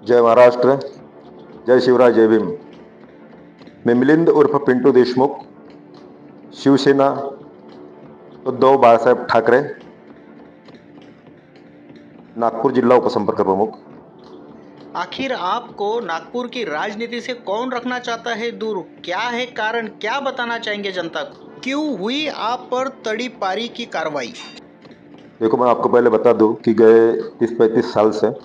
जय महाराष्ट्र, जय शिवराय, जय भीम। मैं मिलिंद उर्फ पिंटू देशमुख, शिवसेना उद्धव बाळासाहेब ठाकरे, नागपुर जिला उपसंपर्क प्रमुख। आखिर आपको नागपुर की राजनीति से कौन रखना चाहता है दूर? क्या है कारण? क्या बताना चाहेंगे जनता को? क्यों हुई आप पर तड़ी पारी की कार्रवाई? देखो, मैं आपको पहले बता दूं कि गए 30-35 साल से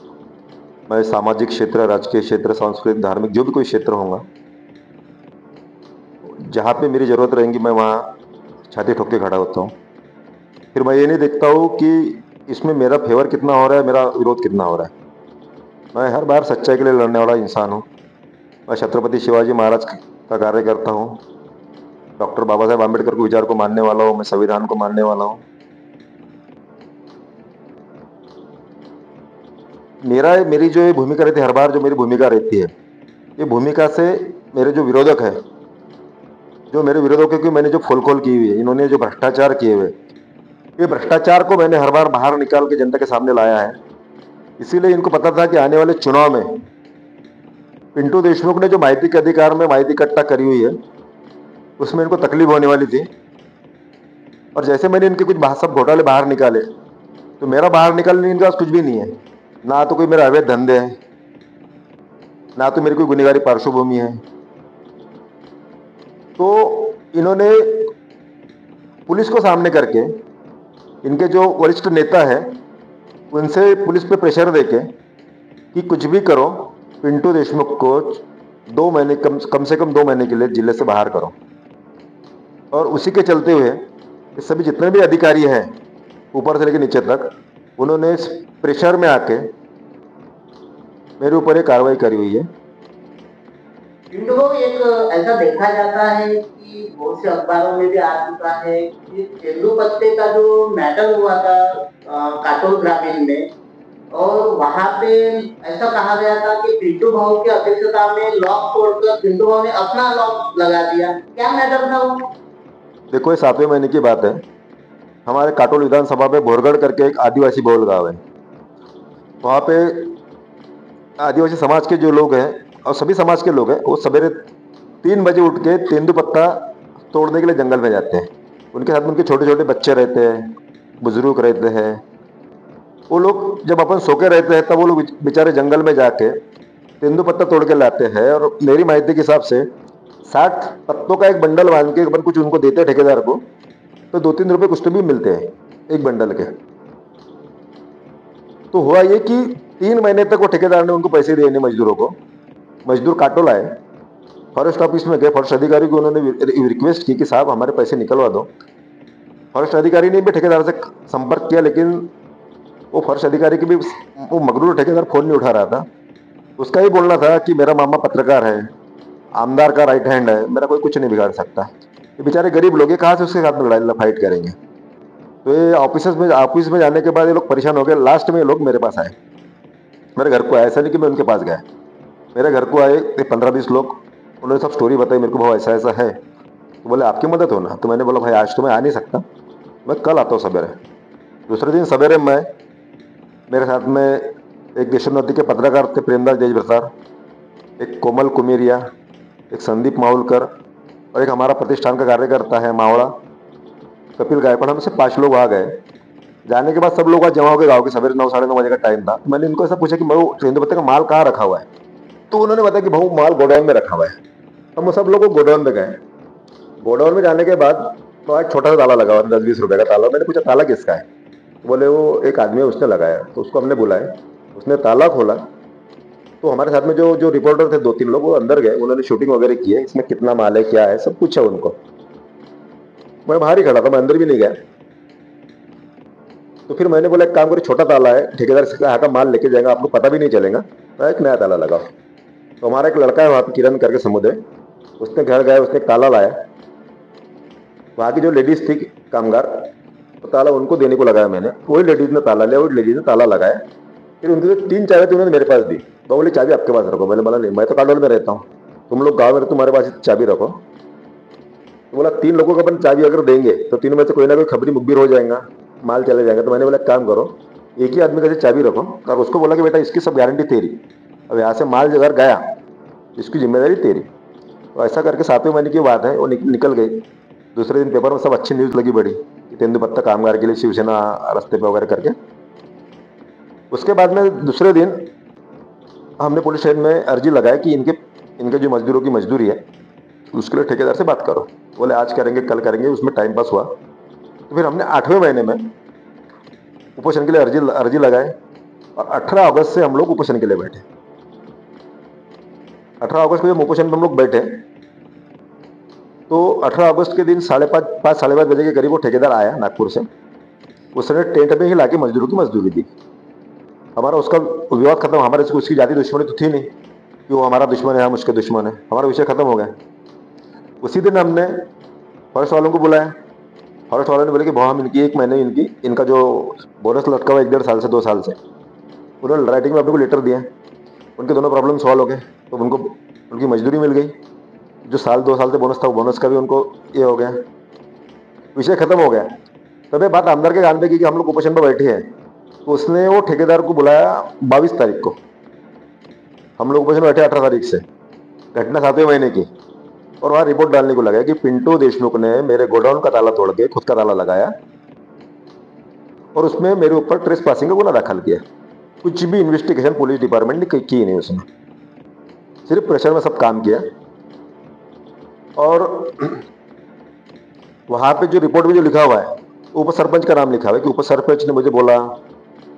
मैं सामाजिक क्षेत्र, राजकीय क्षेत्र, सांस्कृतिक, धार्मिक जो भी कोई क्षेत्र होगा, जहाँ पे मेरी ज़रूरत रहेगी मैं वहाँ छाती ठोक के खड़ा होता हूँ। फिर मैं ये नहीं देखता हूँ कि इसमें मेरा फेवर कितना हो रहा है, मेरा विरोध कितना हो रहा है। मैं हर बार सच्चाई के लिए लड़ने वाला इंसान हूँ। मैं छत्रपति शिवाजी महाराज का कार्य करता हूँ, डॉक्टर बाबा साहेब आम्बेडकर के विचार को मानने वाला हूँ, मैं संविधान को मानने वाला हूँ। मेरी जो ये भूमिका रहती है, हर बार जो मेरी भूमिका रहती है, ये भूमिका से मेरे जो विरोधक है, जो मेरे विरोधकों की मैंने जो फोल की हुई है, इन्होंने जो भ्रष्टाचार किए हुए, ये भ्रष्टाचार को मैंने हर बार बाहर निकाल के जनता के सामने लाया है। इसीलिए इनको पता था कि आने वाले चुनाव में पिंटू देशमुख ने जो माहिती के अधिकार में माहिती इकट्ठा करी हुई है, उसमें इनको तकलीफ होने वाली थी। और जैसे मैंने इनके कुछ सब घोटाले बाहर निकाले, तो मेरा बाहर निकालने इनके पास कुछ भी नहीं है। ना तो कोई मेरा अवैध धंधे है, ना तो मेरी कोई गुनहगारी पार्श्वभूमि है। तो इन्होंने पुलिस को सामने करके, इनके जो वरिष्ठ नेता है उनसे पुलिस पे प्रेशर देके कि कुछ भी करो, पिंटू देशमुख को 2 महीने कम से कम 2 महीने के लिए जिले से बाहर करो। और उसी के चलते हुए ये सभी जितने भी अधिकारी हैं ऊपर से लेकर नीचे तक, उन्होंने इस प्रेशर में आके मेरे ऊपर ये कार्रवाई करी हुई है। पिंटू को एक ऐसा देखा जाता है कि बहुत से अखबारों में भी आ चुका है कि तेंदुपत्ते का जो मैटर हुआ था काटोल ग्रामीण में, और वहां पे ऐसा कहा गया था कि पिंटू भाऊ की अध्यक्षता में लॉक तोड़कर पिंटू भाऊ ने अपना लॉक लगा दिया। क्या मैटर था वो? देखो, ये 7वें महीने की बात है। हमारे काटोल विधानसभा में बोरगढ़ करके एक आदिवासी बहुल गांव है। वहाँ पे आदिवासी समाज के जो लोग हैं और सभी समाज के लोग हैं, वो सवेरे 3 बजे उठ के तेंदुपत्ता तोड़ने के लिए जंगल में जाते हैं। उनके साथ में उनके छोटे छोटे बच्चे रहते हैं, बुजुर्ग रहते हैं। वो लोग जब अपन सो के रहते हैं तब वो लोग बेचारे जंगल में जाके तेंदुपत्ता तोड़ के लाते हैं। और मेरी माहिती के हिसाब से 60 पत्तों का एक बंडल बांध के अपन कुछ उनको देते हैं ठेकेदार को, तो 2-3 रुपये कुछ तो भी मिलते हैं एक बंडल के। तो हुआ ये कि 3 महीने तक वो ठेकेदार ने उनको पैसे दिए नहीं मजदूरों को। मजदूर काटोल आए, फॉरेस्ट ऑफिस में गए, फॉरेस्ट अधिकारी को उन्होंने रिक्वेस्ट की कि साहब हमारे पैसे निकलवा दो। फॉरेस्ट अधिकारी ने भी ठेकेदार से संपर्क किया, लेकिन वो फॉरेस्ट अधिकारी की भी, वो मगरूर ठेकेदार फोन नहीं उठा रहा था। उसका ही बोलना था कि मेरा मामा पत्रकार है, आमदार का राइट हैंड है, मेरा कोई कुछ नहीं बिगाड़ सकता। ये बेचारे गरीब लोग हैं, कहाँ से उसके साथ में लड़ाई फाइट करेंगे। तो ये ऑफिस में जाने के बाद ये लोग परेशान हो गए। लास्ट में ये लोग मेरे पास आए, मेरे घर को आए। ऐसा नहीं कि मैं उनके पास गया, मेरे घर को आए 15-20 लोग। उन्होंने सब स्टोरी बताई मेरे को, भाव ऐसा ऐसा है। तो बोले आपकी मदद हो ना। तो मैंने बोला भाई आज तो मैं आ नहीं सकता, मैं कल आता हूँ सवेरे। दूसरे दिन सवेरे मेरे साथ में एक देशों नदी के पत्रकार थे, प्रेमदास देशभ्रतार, एक कोमल कुमेरिया, एक संदीप माहुलकर, और एक हमारा प्रतिष्ठान का कार्यकर्ता है मावड़ा, कपिल गायकवाड़। हम से 5 लोग आ गए। जाने के बाद सब लोग आज जमा हो गए गाँव के। सवेरे 9-9:30 बजे का टाइम था। तो मैंने इनको ऐसा पूछा कि भाई तेंदुपत्ते का माल कहाँ रखा हुआ है। तो उन्होंने बताया कि भाऊ माल गोडाउन में रखा हुआ है। हम वो सब लोग गोडाउन में गए। गोडाउन में जाने के बाद तो एक छोटा सा ताला लगा हुआ, 10-20 रुपए का ताला। मैंने पूछा ताला किसका है? बोले वो एक आदमी है, उसने लगाया। तो उसको हमने बुलाया, उसने ताला खोला। तो हमारे साथ में जो रिपोर्टर थे 2-3 लोग, वो अंदर गए, उन्होंने शूटिंग वगैरह की है, इसमें कितना माल है क्या है सब पूछा उनको। मैं बाहर ही खड़ा था, मैं अंदर भी नहीं गया। तो फिर मैंने बोला एक काम करो, छोटा ताला है, ठेकेदार से कहा माल लेके जाएगा, आपको पता भी नहीं चलेगा, एक नया ताला लगाओ। तो हमारा एक लड़का है वहाँ पे, किरण करके समुदाय, उसने घर गया, उसने एक ताला लाया। वहाँ की जो लेडीज थी कामगार, तो ताला उनको देने को लगाया मैंने। वही लेडीज ने ताला लिया, वही लेडीज ने ताला लगाया। फिर उनकी 3 चाबी थी, उन्होंने मेरे पास दी। तो बोले चाबी आपके पास रखो। मैंने बोला नहीं, मैं तो काटोल में रहता हूँ, तुम लोग गाँव में, तुम्हारे पास चाबी रखो। तो बोला 3 लोगों को अपन चाबी अगर देंगे तो 3 में से कोई ना कोई खबरी मुखबिर हो जाएगा, माल चले जाएगा। तो मैंने बोला काम करो, एक ही आदमी का चाबी रखो। और उसको बोला कि बेटा इसकी सब गारंटी तेरी, अब यहाँ से माल अगर गया इसकी जिम्मेदारी तेरी। तो ऐसा करके 7वें महीने की बात है, वो निकल गई। दूसरे दिन पेपर में सब अच्छी न्यूज़ लगी बड़ी कि तेंदुपत्ता कामगार के लिए शिवसेना रास्ते पे वगैरह करके। उसके बाद में दूसरे दिन हमने पुलिस स्टेशन में अर्जी लगाई कि इनके जो मजदूरों की मजदूरी है उसके लिए ठेकेदार से बात करो। बोले आज करेंगे कल करेंगे, उसमें टाइम पास हुआ। तो फिर हमने 8वें महीने में उपोषण के लिए अर्जी लगाए और 18 अगस्त से हम लोग उपोषण के लिए बैठे। 18 अगस्त को जब उपोषण पर हम लोग बैठे तो 18 अगस्त के दिन 5:30 साढ़े 5 बजे के करीब वो ठेकेदार आया नागपुर से। उसने टेंट में ही लाके मजदूरों की मजदूरी दी। हमारा उसका विवाद खत्म। हमारे उसकी जाति दुश्मनी तो थी नहीं कि वो हमारा दुश्मन है हम उसके दुश्मन है, हमारा विषय खत्म हो गया। उसी दिन हमने फॉरेस्ट वालों को बुलाया। फॉरेस्ट वालों ने बोले कि भाव हम इनकी 1 महीने इनका जो बोनस लटका हुआ 1.5 साल से 2 साल से, उन्होंने राइटिंग में अपने को लेटर दिया। उनके दोनों प्रॉब्लम सॉल्व हो गए, तो उनको उनकी मजदूरी मिल गई। जो 2 साल से बोनस था वो बोनस का भी उनको ये हो गया, विषय खत्म हो गया। तब ये बात आमदार के कान पे की कि हम लोग उपोषण पर बैठे हैं। तो उसने वो ठेकेदार को बुलाया 22 तारीख को। हम लोग उपोषण बैठे 18 तारीख से, घटना 7वें महीने की। और वहाँ रिपोर्ट डालने को लगा कि पिंटू देशमुख ने मेरे गोडाउन का ताला तोड़ के खुद का ताला लगाया और उसमें मेरे ऊपर ट्रेस पासिंग का गुना दाखिल किया। कुछ भी इन्वेस्टिगेशन पुलिस डिपार्टमेंट ने की नहीं, उसने सिर्फ प्रेशर में सब काम किया। और वहाँ पे जो रिपोर्ट में जो लिखा हुआ है उप सरपंच का नाम लिखा हुआ है कि उप सरपंच ने मुझे बोला,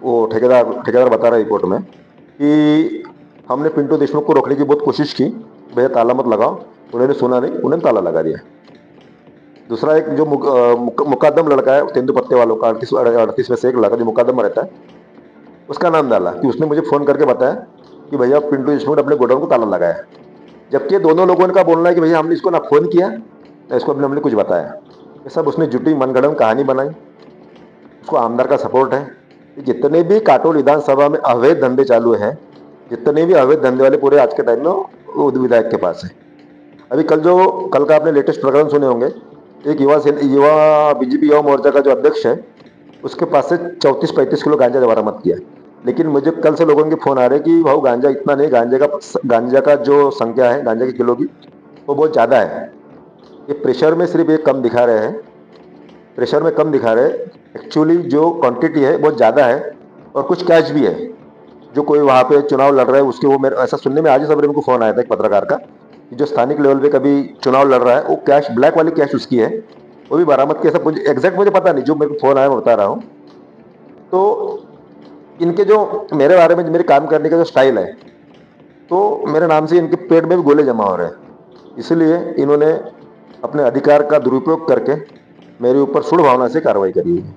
वो ठेकेदार बता रहा है रिपोर्ट में कि हमने पिंटू देशमुख को रोकने की बहुत कोशिश की, भैया ताला मत लगाओ। उन्होंने सुना नहीं, उन्होंने ताला लगा दिया। दूसरा एक जो मुकदम लड़का है तेंदुपत्ते वालों का 38 में से एक लड़का जो मुकदम में रहता है, उसका नाम डाला कि उसने मुझे फ़ोन करके बताया कि भैया पिंटू देशमुख ने अपने गोडाउन को ताला लगाया। जबकि दोनों लोगों का बोलना है कि भैया हमने इसको ना फ़ोन किया ना इसको हमने कुछ बताया। ये सब उसने झूठी मनगढ़ंत कहानी बनाई। उसको आमदार का सपोर्ट है। जितने भी काटोल विधानसभा में अवैध धंधे चालू हैं, जितने भी अवैध धंधे वाले पूरे आज के टाइम में वो विधायक के पास है। अभी कल का आपने लेटेस्ट प्रकरण सुने होंगे, एक युवा बीजेपी युवा मोर्चा का जो अध्यक्ष है उसके पास से 34-35 किलो गांजा बरामद किया। लेकिन मुझे कल से लोगों के फ़ोन आ रहे हैं कि भाऊ गांजा इतना नहीं, गांजा का जो संख्या है गांजा के किलो की वो बहुत ज़्यादा है। ये प्रेशर में सिर्फ एक कम दिखा रहे हैं, प्रेशर में कम दिखा रहे हैं। एक्चुअली जो क्वांटिटी है बहुत ज़्यादा है और कुछ कैश भी है। जो कोई वहाँ पे चुनाव लड़ रहा है उसके, वो मेरे ऐसा सुनने में आज ही सवेरे मेरे को फ़ोन आया था एक पत्रकार का कि जो स्थानिक लेवल पे कभी चुनाव लड़ रहा है वो कैश, ब्लैक वाली कैश उसकी है, वो भी बरामद किया। सब मुझे एग्जैक्ट मुझे पता नहीं, जो मेरे को फ़ोन आया मैं बता रहा हूँ। तो इनके जो मेरे बारे में मेरे काम करने का जो स्टाइल है, तो मेरे नाम से इनके पेट में भी गोले जमा हो रहे हैं। इसलिए इन्होंने अपने अधिकार का दुरुपयोग करके मेरे ऊपर सुड़ भावना से कार्रवाई करी है।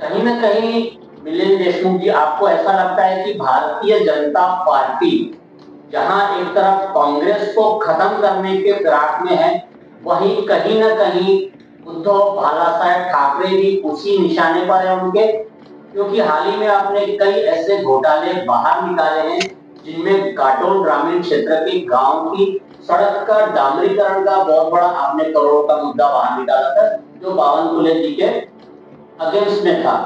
कहीं ना कहीं मिलिंद देशमुख जी, आपको ऐसा लगता है कि भारतीय जनता पार्टी जहां एक तरफ कांग्रेस को खत्म करने के फिराक में है, वहीं कहीं ना कहीं उद्धव बालासाहेब ठाकरे भी उसी निशाने पर है उनके? क्योंकि हाल ही में आपने कई ऐसे घोटाले बाहर निकाले हैं जिनमें काटोल ग्रामीण क्षेत्र के गांव की सड़क का डामरीकरण का बहुत बड़ा आपने करोड़ों का मुद्दा बाहर निकाला था, जो बावनकुले जी के अगेंस्ट में था।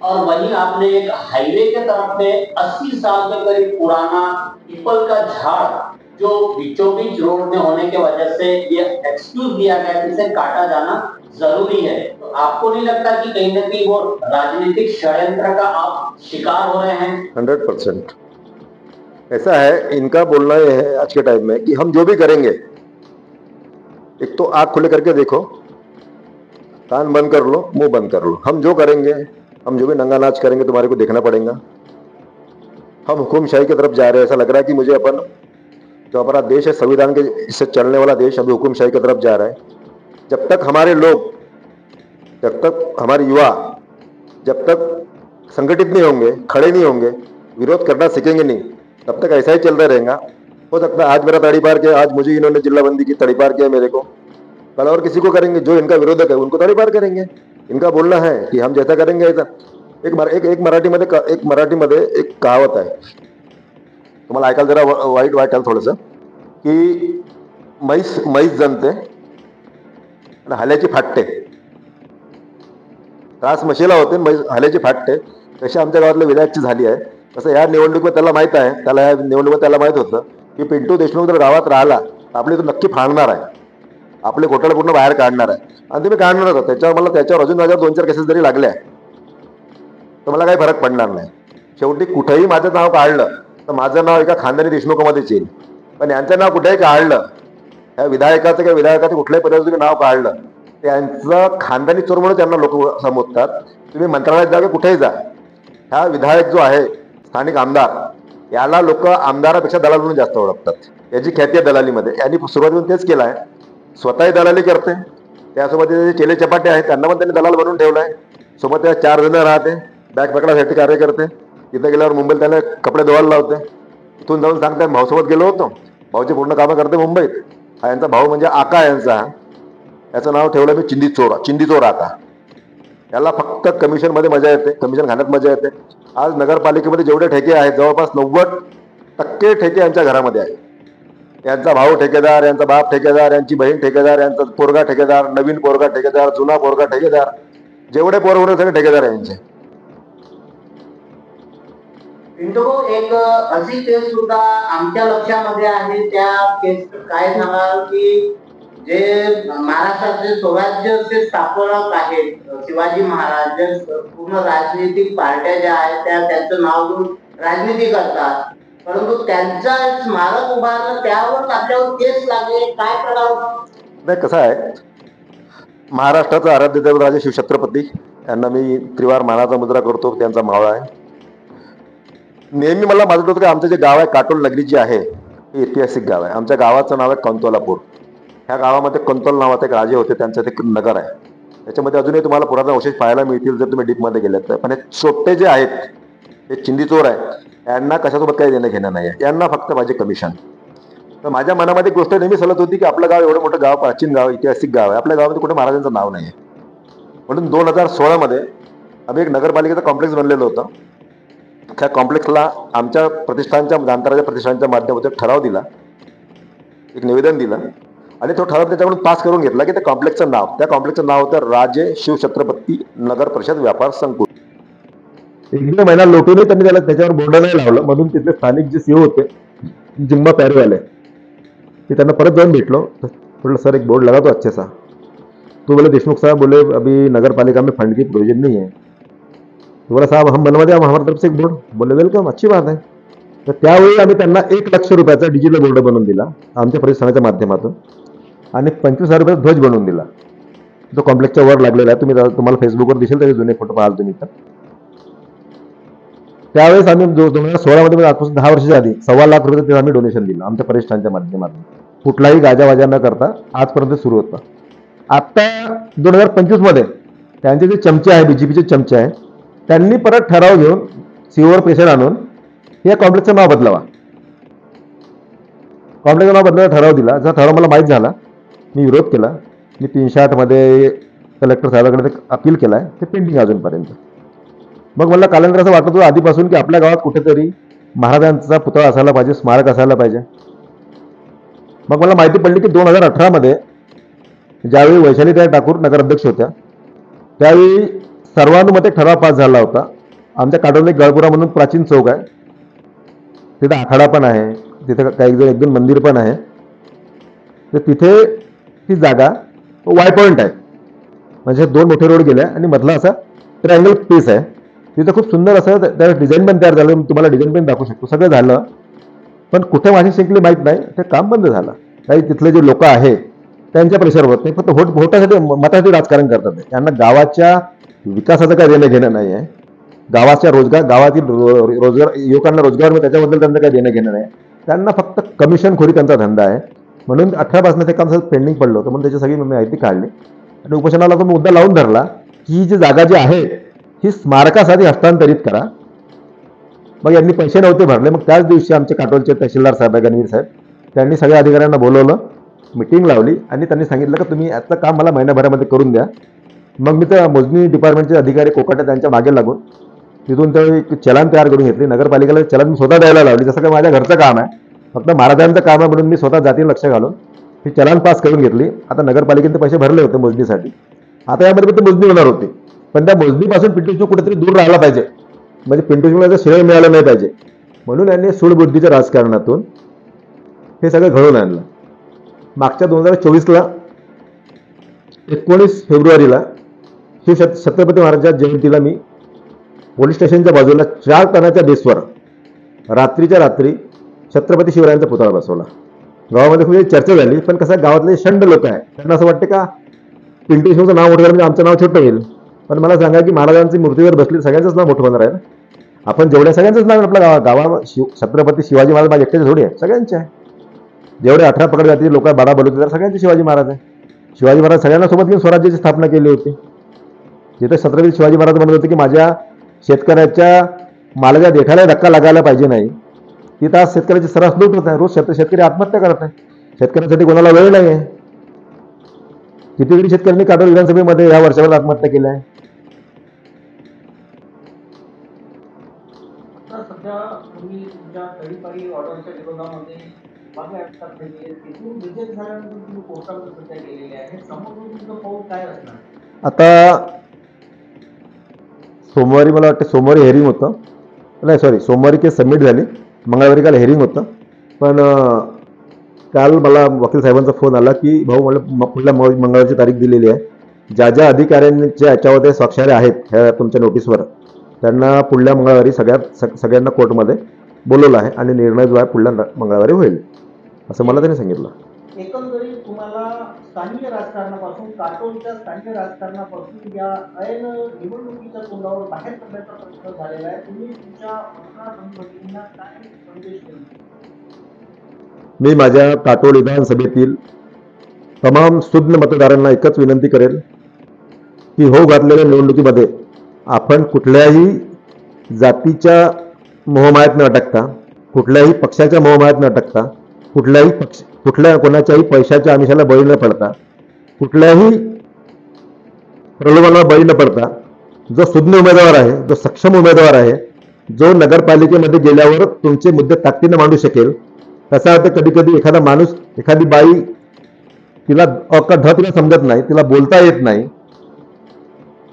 और वहीं आपने एक हाईवे के तरफ में 80 साल के करीब पुराना पीपल का झाड़ जो बीचों बीच रोड में होने के वजह से ये एक्सक्यूज दिया गया कि इसे काटा जाना जरूरी है। तो आपको नहीं लगता कि कहीं ना कहीं वो राजनीतिक षड्यंत्र का आप शिकार हो रहे हैं? 100% ऐसा है। इनका बोलना यह है आज के टाइम में कि हम जो भी करेंगे, एक तो आँख खुले करके देखो, कान बंद कर लो, मुंह बंद कर लो, हम जो करेंगे, हम जो भी नंगा नाच करेंगे तुम्हारे को देखना पड़ेगा। हम हुकुमशाही की तरफ जा रहे हैं। ऐसा लग रहा है कि मुझे अपन जो हमारा देश है संविधान के इससे चलने वाला देश अभी हुकुमशाही की तरफ जा रहा है। जब तक हमारे लोग, जब तक हमारे युवा जब तक संगठित नहीं होंगे, खड़े नहीं होंगे, विरोध करना सीखेंगे नहीं, तब तक ऐसा ही चलता रहेगा। हो सकता है आज मेरा तड़ीपार किया, आज मुझे इन्होंने जिलाबंदी की तड़ीपार किया मेरे को, कल और किसी को करेंगे। जो इनका विरोधक है उनको तड़ीपार करेंगे। इनका बोलना है कि हम जैसा करेंगे ऐसा। एक मराठीमध्ये एक कहावत आहे, तुम्हाला ऐकायला जरा वाईट वाटेल थोडंसं, की म्हैस जनते आणि हल्याची फाटते, त्रास म्हशीला होते, हल्याची फाटते, तशी आमच्या गावातल्या विधायकची झाली आहे तसं या निवडणुकीमध्ये त्याला माहीत आहे, या निवडणुकीत त्याला माहीत होतं की पिंटू देशमुख जर गावात राहिला तर आपली तो नक्की फाळणार आहे, आपले घोटाळे पूर्ण बाहेर काढणार आहे. आणि तुम्ही काढणार होता त्याच्यावर अजून माझ्यावर 2-4 केसेस जरी लागल्या तर मला काही फरक पडणार नाही. शेवटी कुठेही माझं नाव काढलं तर माझं नाव एका खानदानी देशमुखामध्येच येईल. पण यांचं नाव कुठेही काढलं, या विधायकाचं किंवा विधायकाचं कुठल्याही पदाचं तुम्ही नाव काढलं, त्यांचं खानदानी चोर म्हणून त्यांना लोक संबोधतात. तुम्ही मंत्रालयात जा की कुठेही जा, हा विधायक जो आहे स्थानिक आमदार, याला लोक आमदारापेक्षा दलाल म्हणून जास्त ओळखतात. याची ख्याती आहे दलालीमध्ये. यांनी सुरुवातीपासून तेच केलं आहे. स्वतःही दलाली करते, त्यासोबत जे चेले चपाटे आहेत त्यांना पण त्यांनी दलाल बनवून ठेवलं आहे. सोबत त्या 4 जण राहते, बॅग पकडासाठी कार्य करते. तिथे गेल्यावर मुंबईत त्याला कपडे धुवायला लावते. इथून जाऊन सांगतात भाऊसोबत गेलो होतो, भाऊची पूर्ण कामं करते मुंबईत. हा यांचा भाऊ म्हणजे आका यांचा, याचं नाव ठेवलं मी चिंदीचोर आका. याला फक्त कमिशनमध्ये मजा येते, कमिशन खाण्यात मजा येते. आज नगरपालिकेमध्ये जेवढे ठेके आहेत जवळपास 90% ठेके यांच्या घरामध्ये आहेत. यांचा भाऊ ठेकेदार, यांचा बाप ठेकेदार, यांची बहीण ठेकेदार, यांचा पोरगा ठेकेदार, नवीन पोरगा ठेकेदार, जुना पोरगा ठेकेदार, जेवढे पोर होते सगळे ठेकेदार आहे यांचे. पिंटू भाऊ, एक अशी केस सुद्धा आमच्या लक्षामध्ये आहे. त्या केस काय सांगाल की जे महाराष्ट्राचे स्वराज्याचे स्थापक आहेत शिवाजी महाराज, जे पूर्ण राजनीतिक पार्ट्या ज्या आहेत त्या त्यांचं नाव घेऊन राजनीती करतात, परंतु त्यांचा स्मारक उभारणं त्यावर आपल्यावर केस लागले, काय करावं? नाही, कसं आहे, महाराष्ट्राचा आराध्य दैवत राजे शिवछत्रपती यांना मी त्रिवार मानाचा मुद्रा करतो, त्यांचा मावळा आहे. नेहमी मला माझं होतं की आमचं जे गाव आहे काटोल नगरी जी आहे हे ऐतिहासिक गाव आहे. आमच्या गावाचं नाव आहे कंतोलापूर. ह्या गावामध्ये कंतोल नावाचे एक राजे होते, त्यांचं ते नगर आहे. त्याच्यामध्ये अजूनही तुम्हाला पुरातन अवशेष पाहायला मिळतील जर तुम्ही डीपमध्ये गेलात तर. पण हे चोपटे जे आहेत, हे चिंदीचोर आहेत, यांना कशासोबत काही देणं घेणं नाही आहे. यांना फक्त पाहिजे कमिशन. तर माझ्या मनामध्ये एक गोष्ट नेहमी सलत होती की आपलं गाव एवढं मोठं गाव, प्राचीन गाव, ऐतिहासिक गाव आहे, आपल्या गावामध्ये कुठे महाराजांचं नाव नाही आहे. म्हणून 2016 आम्ही एक नगरपालिकेचं कॉम्प्लेक्स बनलेलं होतं. त्या कॉम्प्लेक्सला आमच्या प्रतिष्ठानच्या, जाणकाराच्या प्रतिष्ठानच्या माध्यमातून ठराव दिला, एक निवेदन दिलं आणि तो ठराव त्याच्याकडून पास करून घेतला की त्या कॉम्प्लेक्सचं नाव होतं राजे शिवछत्रपती नगर परिषद व्यापार संकुल. 1-2 महिना लोटूनही त्यांनी त्याच्यावर बोर्ड नाही लावलं. म्हणून तिथले स्थानिक जे सीओ होते जिम्मा पॅरेवाले, ते त्यांना परत जाऊन भेटलो. बोललो सर एक बोर्ड लगा दो अच्छे सा. तो बोले देशमुख साहब बोले अभी नगरपालिका में फंड की प्रोविजन नहीं है. तो बोला साहब हम बनवा दें हमारी तरफ से एक बोर्ड. बोले वेलकम, अच्छी बात है. तर त्यावेळी आम्ही त्यांना 1 लाख रुपयाचा डिजिटल बोर्ड बनवून दिला आमच्या प्रतिष्ठानाच्या माध्यमातून आणि 25,000 रुपयाचा ध्वज बनवून दिला, जो कॉम्प्लेक्सच्या वर लागलेला आहे. तुम्हाला फेसबुकवर दिसेल त्याचे जुने फोटो पाहाल तुम्ही. तर त्यावेळेस आम्ही 2016 आजपासून 10 वर्षाच्या आधी 1.25 लाख रुपये आम्ही डोनेशन दिलं आमच्या प्रतिष्ठानच्या माध्यमातून. कुठलाही गाजावाजा न करता आजपर्यंत सुरू होता. आता 2025 त्यांचे जे चमचे आहे, बीजेपीचे चमचे आहे, त्यांनी परत ठराव घेऊन सीओवर प्रेशर आणून या कॉम्प्लेक्सचं नाव बदलावा, कॉम्प्लेक्सचं नाव बदलायला ठराव दिला. जर ठराव मला माहीत झाला, मी विरोध केला. मी 308 कलेक्टर साहेबांकडे अपील केला आहे, ते पेंडिंग अजूनपर्यंत. मग मला कालांतर असं वाटत होतं आधीपासून की आपल्या गावात कुठेतरी महाराजांचा पुतळा असायला पाहिजे, स्मारक असायला पाहिजे. मग मला माहिती पडली की 2018 ज्यावेळी वैशालीताई ठाकूर नगराध्यक्ष होत्या त्यावेळी सर्वानुमते ठराव पास झाला होता. आमच्या काटोल एक गळपुरा म्हणून प्राचीन चौक आहे, तिथे आखाडा पण आहे, तिथे काही जण 1-2 मंदिर पण आहे. तर तिथे ती जागा वाय पॉईंट आहे, म्हणजे 2 मोठे रोड गेले आणि मधला असा ट्रायंगल स्पेस आहे. तिथं खूप सुंदर असं त्याला डिझाईन पण तयार झालं, मी तुम्हाला डिझाईन पण दाखवू शकतो. सगळं झालं, पण कुठे माझी शिंकली माहीत नाही, ते काम बंद झालं. काही तिथले जे लोक आहेत त्यांच्या प्रेशर होत नाही, फक्त भोटासाठी मतासाठी राजकारण करतात. त्यांना गावाच्या विकासाचं काही देणं घेणं नाही आहे. गावाच्या गावातील रोजगार, युवकांना रोजगार मिळतो त्याच्याबद्दल त्यांना काही देणं घेणं नाही. त्यांना फक्त कमिशनखोरी त्यांचा धंदा आहे. म्हणून 18 ते काम सगळं पेंडिंग पडलं होतं. म्हणून त्याची सगळी मी माहिती काढली आणि उपोषणाला तो मुद्दा लावून धरला की ही जी जागा जी आहे ही स्मारकासाठी हस्तांतरित करा. मग यांनी पैसे नव्हते भरले. मग त्याच दिवशी आमचे काटोलचे तहसीलदार साहेब, गणवीर साहेब, त्यांनी सगळ्या अधिकाऱ्यांना बोलवलं, मिटिंग लावली आणि त्यांनी सांगितलं की तुम्ही याचं काम मला महिन्याभरामध्ये करून द्या. मग मी त्या मोजणी डिपार्टमेंटचे अधिकारी कोकाटे त्यांच्या मागे लागून तिथून ते एक चलन तयार करून घेतली. नगरपालिकेला चलन मी स्वतः द्यायला लावली, जसं काही माझ्या घरचं काम आहे, फक्त महाराजांचं काम आहे म्हणून मी स्वतः जातीला लक्ष घालून ही चलन पास करून घेतली. आता नगरपालिकेने पैसे भरले होते मोजणीसाठी. आता यामध्ये ते मोजणी होणार होती, पण त्या मोजणीपासून पिंटू कुठेतरी दूर राहायला पाहिजे म्हणजे पिंटू देशमुखाचं श्रेय मिळालं नाही पाहिजे म्हणून यांनी सूडबुद्धीच्या राजकारणातून हे सगळं घडवून आणलं. मागच्या 2024ला 19 फेब्रुवारीला छत्रपती महाराजांच्या जयंतीला मी पोलीस स्टेशनच्या बाजूला 4 टनाच्या बेसवर रात्रीच्या रात्री छत्रपती शिवरायांचा पुतळा बसवला. गावामध्ये खूप चर्चा झाली, पण कसं गावातले शंड लोक आहे, त्यांना असं वाटतं का पिंटू देशमुखचं नाव मोठं झालं म्हणजे आमचं नाव छोटं होईल. पण मला सांगा की महाराजांची मूर्तीवर बसली सगळ्यांचंच नाव मोठं होणार आहे ना. आपण जेवढ्या सगळ्यांचंच नाव आपल्या छत्रपती शिवाजी महाराज माझ्या एकट्याचे थोडी आहे, सगळ्यांचे आहे. जेवढे 18 पकड जाती लोक 12 बोलवते तर सगळ्यांचे शिवाजी महाराज आहे. शिवाजी महाराज सगळ्यांना सोबत घेऊन स्वराज्याची स्थापना केली होती. जिथे छत्रपती शिवाजी महाराज म्हणत होते की माझ्या शेतकऱ्याच्या मालाच्या देठाला धक्का लागायला पाहिजे नाही, तिथं आज शेतकऱ्याची सर्रास लूट होत आहे. रोज शेतकरी आत्महत्या करत आहे. शेतकऱ्यांसाठी कोणाला वेळ नाही आहे. कितीतरी शेतकऱ्यांनी काटोल विधानसभेमध्ये या वर्षावर आत्महत्या केल्या आहे. सध्या तुम्ही तुमच्या तडीपारी ऑर्डरच्या विरोधामध्ये मागे अटक केली आहे, तिथून रिजेक्ट झाल्यानंतर तुम्ही कोर्टामध्ये सध्या गेलेले आहे. समोर तुमचं पाऊल काय असणार? आता सोमवारी मला वाटतं सोमवारी हेअरिंग होतं, नाही सॉरी सोमवारी केस सबमिट झाली, मंगळवारी काल हेअरिंग होतं. पण काल मला वकील साहेबांचा फोन आला की भाऊ मला पुढल्या मंगळवारची तारीख दिलेली आहे. ज्या ज्या अधिकाऱ्यांच्या याच्यामध्ये स्वाक्षऱ्या आहेत ह्या तुमच्या नोटीसवर त्यांना पुढल्या मंगळवारी सगळ्यांना कोर्टमध्ये बोलवलं आहे आणि निर्णय जो आहे पुढल्या मंगळवारी होईल असं मला त्यांनी सांगितलं. एकंदरीत तुम्हाला स्थानिक राजकारणापासून काटोलच्या स्थानिक राजकारणापासून या ऐन निवडणुकीच्या तोंडावर बाहेर पडण्याचा प्रश्न झालेला आहे. तुम्ही तुमच्या मतदारांना काय संदेश देईल? मी माझ्या काटोल विधानसभेतील तमाम सुज्ञ मतदारांना एकच विनंती करेल की हो घातलेल्या निवडणुकीमध्ये आपण कुठल्याही जातीच्या मोहमायात न अटकता, कुठल्याही पक्षाच्या मोहमायात न अटकता, कुठल्या कोणाच्याही पैशाच्या आमिषाला बळी न पडता, कुठल्याही प्रलोभनाला बळी न पडता जो सुज्ञ उमेदवार आहे, जो सक्षम उमेदवार आहे, जो नगरपालिकेमध्ये गेल्यावर तुमचे मुद्दे ताकदीने मांडू शकेल. कसं होतं कधी कधी एखादा माणूस, एखादी बाई तिला तिला समजत नाही, तिला बोलता येत नाही,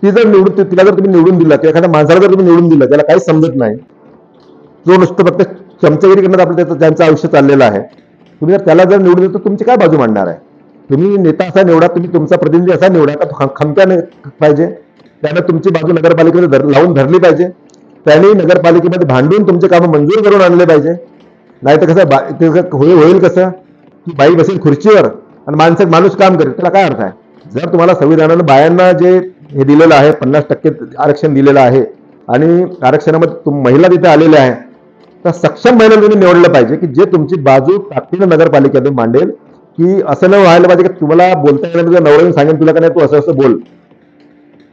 तिला जर तुम्ही निवडून दिला किंवा एखाद्या माणसाला जर तुम्ही निवडून दिलं त्याला काहीच समजत नाही, जो नुसतं फक्त चमचगिरी करण्यात आपलं त्यांचं आयुष्य चाललेलं आहे, तुम्ही जर त्याला जर निवडून दिलं तर तुमची काय बाजू मांडणार आहे? तुम्ही नेता असा निवडा, तुम्ही तुमचा प्रतिनिधी असा निवडा का खमक्याने पाहिजे, त्याने तुमची बाजू नगरपालिकेमध्ये लावून धरली पाहिजे, त्याने नगरपालिकेमध्ये भांडून तुमचे कामं मंजूर करून आणले पाहिजे. नाही तर कसं होईल कसं की बाई बसेल खुर्चीवर आणि माणूस काम करेल, त्याला काय अर्थ आहे? जर तुम्हाला संविधानानं बायांना जे हे दिलेलं आहे 50% आरक्षण दिलेलं आहे आणि आरक्षणामध्ये महिला तिथे आलेल्या आहे, तर सक्षम महिला तुम्ही निवडलं पाहिजे की जे तुमची बाजू ताकदीनं नगरपालिकेतून मांडेल. की असं न व्हायला पाहिजे की तुम्हाला बोलता येणार तुझ्या नवऱ्याने सांगेल तुला का नाही तू असं असं बोल.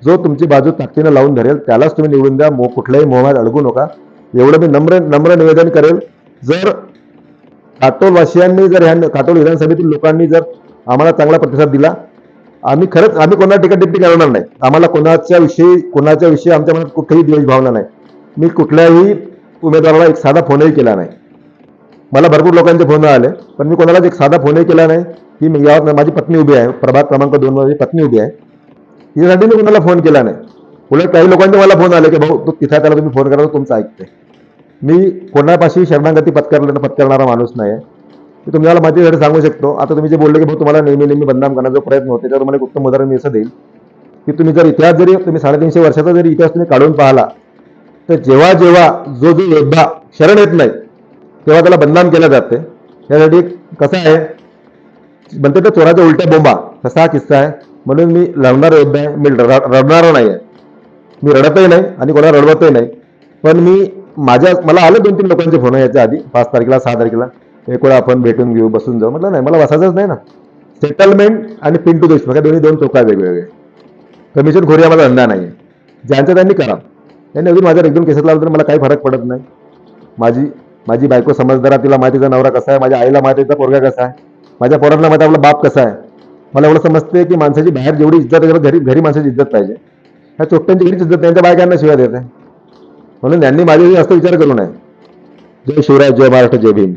जो तुमची बाजू ताकदीनं लावून धरेल त्यालाच तुम्ही निवडून द्या. कुठल्याही मोहात अडकू नका, एवढं मी नम्र निवेदन करेल. जर काटोलवासियांनी जर ह्या काटोल विधानसभेतील लोकांनी जर आम्हाला चांगला प्रतिसाद दिला, आम्ही कोणाला टिकट करणार नाही. आम्हाला कोणाच्या विषयी आमच्या मनात कुठेही द्वेष भावना नाही. मी कुठल्याही उमेदवाराला एक साधा फोनही केला नाही. मला भरपूर लोकांचे फोन आले पण मी कोणालाच एक साधा फोनही केला नाही की मी यावर माझी पत्नी उभी आहे, प्रभाग क्रमांक 2 माझी पत्नी उभी आहे, यासाठी मी कोणाला फोन केला नाही. उलट काही लोकांचे मला फोन आले की भाऊ तो तिथे त्याला तुम्ही फोन करा, तुमचं ऐकते. मी कोणापाशी शरणागती पत्करणारा माणूस नाही आहे. मी तुम्हाला माहितीसाठी सांगू शकतो. आता तुम्ही जे बोलले की भाऊ तुम्हाला नेहमी बदनाम करण्याचा प्रयत्न होते, त्यावर मला एक उत्तम उदाहरण मी असं देईल की तुम्ही जर इतिहास जरी तुम्ही 350 वर्षाचा जरी इतिहास तुम्ही काढून पाहिला तर जेव्हा जो योद्धा शरण येत नाही तेव्हा त्याला बदनाम केलं जाते. यासाठी कसं आहे म्हणते तर चोराच्या उलट्या बोंबा, तसा हा किस्सा आहे. म्हणून मी लढणारा योद्धा आहे, मी रडणारा नाही आहे. मी रडतही नाही आणि कोणाला रडवतही नाही. पण मला आले 2-3 लोकांचे फोन याच्या आधी 5 तारखेला 6 तारखेला एक वेळा आपण भेटून घेऊ, बसून जाऊ. म्हटलं नाही, मला बसायचंच नाही ना. सेटलमेंट आणि पिंटू देशमुख या दोन्ही 2 टोका वेगवेगळे. कमिशन खोरी हा माझा धंदा नाही आहे. ज्यांचं त्यांनी करा. त्यांनी अजून माझ्या एकदम केसेस लावलं तर मला काही फरक पडत नाही. माझी बायको समजदार आहे, तिला माहितीचा नवरा कसा आहे, माझ्या आईला माहितीचा पोरगा कसा आहे, माझ्या पोरांना माहिती आपला बाप कसा आहे. मला एवढं समजते की माणसाची बाहेर जेवढी इज्जत आहे घरी माणसाची इज्जत पाहिजे. ह्या चोट्ट्यांची घरीच इज्जत त्यांच्या बायकांना शिवाय देत आहे. म्हणून त्यांनी माझ्याशी जास्त विचार करू नये. जय शिवराय, जय महाराष्ट्र, जय भीम.